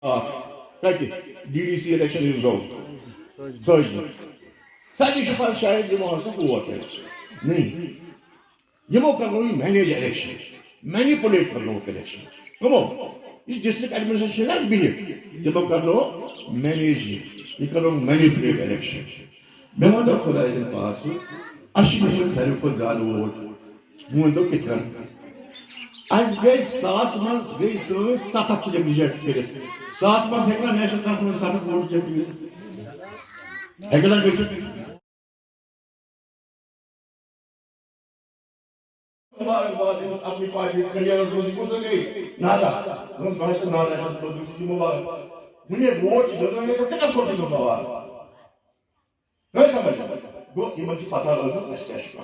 DDC election is wrong. Thursday. Sadi Shapal Shahid Jimo Hassan water. Nahi. Jimo karno manage election. Manipulate karno election. Come on. This district administration has behaved. Jimo karno manage. You karno manipulate election. Memanda Khuda is in pass. Ashmi Sarifo Zadu vote. Mundo Kitkan. As gay Sas Mas gay so Satak to the reject. Sas Mas Hekla National Conference started vote reject. Hekla Bishop. अपनी party career रोजी को तो गई नाजा उस भाषा नाजा ऐसा तो दूसरी मुबारक मुझे वोट दोनों ने तो चेकअप करते हो बाबा नहीं समझ वो इमर्जी पता लगा उस कैश का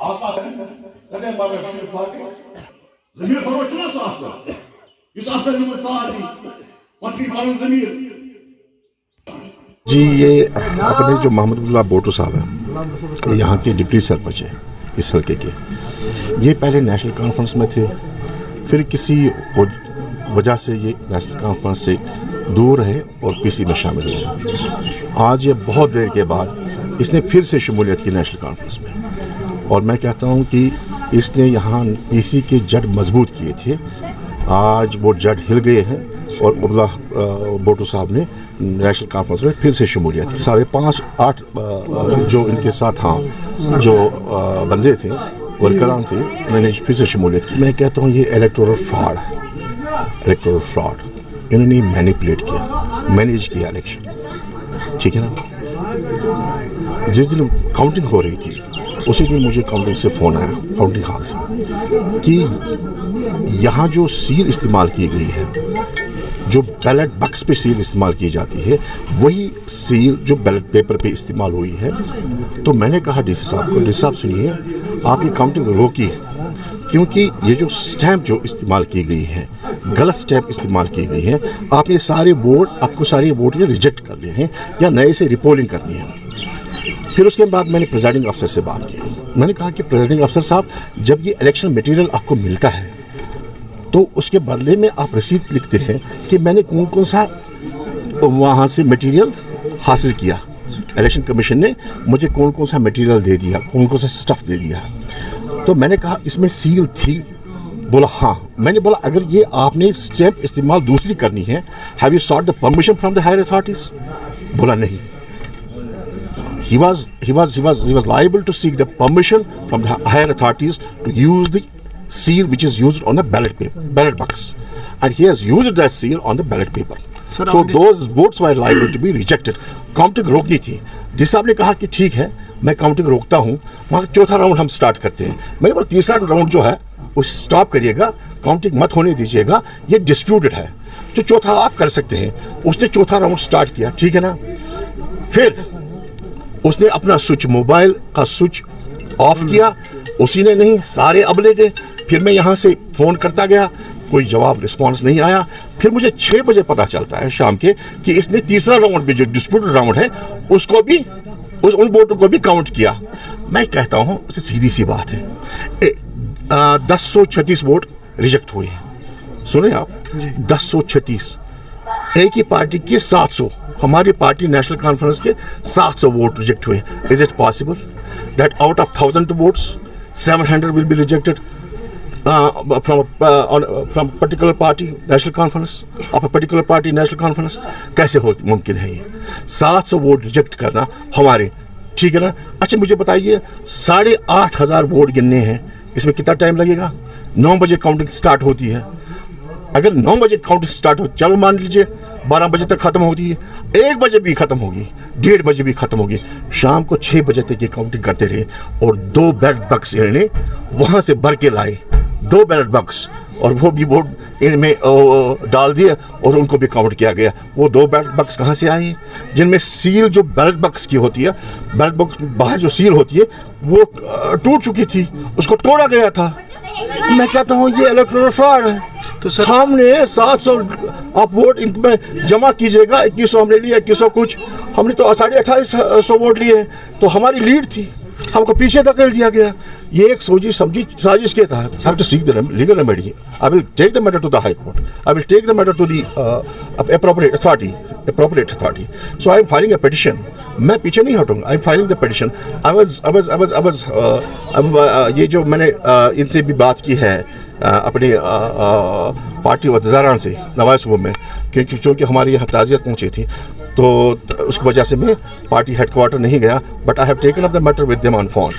आप कहते हैं बाबा शेर फाके ज़मीर फरो चुना साफ सा इस अफसर ने सारी पत्नी कानून ज़मीर जी ये अपने जो मोहम्मदुल्लाह बोटो साहब हैं यहाँ के डिप्टी सरपंच है इस हल्के के ये पहले नेशनल कॉन्फ्रेंस में थे फिर किसी वजह से ये नेशनल कॉन्फ्रेंस से दूर रहे और पीसी में शामिल हुए आज ये बहुत देर के बाद इसने फिर से शमूलियत की नेशनल कॉन्फ्रेंस में और मैं कहता हूँ कि इसने यहाँ पीसी के जड़ मजबूत किए थे आज वो जड़ हिल गए हैं और अब्दुल्लाह बोटो साहब ने नेशनल कॉन्फ्रेंस में फिर से शमूलियत की 5.5-8 जो इनके साथ हाँ जो बंदे थे वर्करान थे उन्होंने फिर से शमूलियत की मैं कहता हूँ ये इलेक्टोरल फ्रॉड इन्होंने मैनिपुलेट किया मैनेज किया इलेक्शन ठीक है ना जिस दिन काउंटिंग हो रही थी उसी दिन मुझे काउंटिंग से फ़ोन आया काउंटिंग हॉल से कि यहाँ जो सील इस्तेमाल की गई है जो बैलेट बक्स पे सील इस्तेमाल की जाती है वही सील जो बैलेट पेपर पे इस्तेमाल हुई है तो मैंने कहा डीसी साहब को डीसी साहब सुनिए आप ये काउंटिंग रोकिए क्योंकि ये जो स्टैम्प जो इस्तेमाल की गई है गलत स्टैम्प इस्तेमाल की गई है आपने सारे वोट आपको सारे वोट ये रिजेक्ट करने हैं या नए से रिपोलिंग करनी है फिर उसके बाद मैंने प्रिजाइडिंग अफसर से बात की मैंने कहा कि प्रिजाइडिंग अफसर साहब जब ये इलेक्शन मटेरियल आपको मिलता है तो उसके बदले में आप रसीद लिखते हैं कि मैंने कौन कौन सा वहाँ से मटेरियल हासिल किया इलेक्शन कमीशन ने मुझे कौन कौन सा मटेरियल दे दिया कौन कौन सा स्टफ़ दे दिया तो मैंने कहा इसमें सील थी बोला हाँ मैंने बोला अगर ये आपने स्टैम्प इस्तेमाल दूसरी करनी है have you sought the permission from the higher authorities बोला नहीं he was liable to seek the permission from the higher authorities to use the seal which is used on the ballot box and he has used that seal on the ballot paper so those votes were liable to be rejected counting रोकनी थी जिस साहब ने कहा कि ठीक है मैं काउंटिंग रोकता हूँ वहाँ चौथा राउंड हम स्टार्ट करते हैं मैंने बोला तीसरा राउंड जो है वो स्टॉप करिएगा काउंटिंग मत होने दीजिएगा ये डिस्प्यूटेड है जो चौथा आप कर सकते हैं उसने चौथा राउंड स्टार्ट किया ठीक है ना फिर उसने अपना स्विच मोबाइल का स्विच ऑफ किया उसी ने नहीं सारे अबले ने फिर मैं यहाँ से फ़ोन करता गया कोई जवाब रिस्पांस नहीं आया फिर मुझे 6 बजे पता चलता है शाम के कि इसने तीसरा राउंड भी जो डिस्प्यूटेड राउंड है उसको भी उन वोटों को भी काउंट किया मैं कहता हूँ सीधी सी बात है 1036 वोट रिजेक्ट हुए सुने आप 1036 एक ही पार्टी के 700 हमारी पार्टी नेशनल कॉन्फ्रेंस के 700 वोट रिजेक्ट हुए is it possible that out of 1000 votes 700 will be rejected from particular party national conference of a particular party national conference कैसे हो मुमकिन है ये 700 वोट रिजेक्ट करना हमारे ठीक है ना अच्छा मुझे बताइए 8,500 वोट गिनने हैं इसमें कितना टाइम लगेगा 9 बजे काउंटिंग स्टार्ट होती है अगर 9 बजे काउंटिंग स्टार्ट हो चलो मान लीजिए 12 बजे तक ख़त्म होती है 1 बजे भी ख़त्म होगी 1:30 बजे भी ख़त्म होगी शाम को 6 बजे तक ये काउंटिंग करते रहे और 2 बैलेट बक्स इन्होंने वहाँ से भर के लाए 2 बैलेट बक्स और वो भी वोट इनमें डाल दिए और उनको भी काउंट किया गया वो 2 बैलेट बक्स कहाँ से आए जिनमें सील जो बैलेट बक्स की होती है बैलेट बक्स बाहर जो सील होती है वो टूट चुकी थी उसको तोड़ा गया था मैं कहता हूँ ये इलेक्टोरल फ्रॉड है तो सर हमने 700 आप वोट इनमें जमा कीजिएगा 2100 हमने लिया 2100 कुछ हमने तो 2850 वोट लिए तो हमारी लीड थी हमको पीछे धकेल दिया गया। ये एक सोची समझी साजिश के तहत I have to seek the legal remedy. I will take the matter to the High Court. I will take the matter to the appropriate authority. So I am filing a petition. मैं पीछे नहीं हटूंगा. I am filing the petition. I was ये जो मैंने इनसे भी बात की है अपने पार्टी वफादारान से नवाज सुबह में, क्योंकि चूँकि हमारी यहाँ ताज़ियत पहुँची थी, तो उसकी वजह से मैं पार्टी हेड क्वार्टर नहीं गया, but I have taken up the matter with them on phone.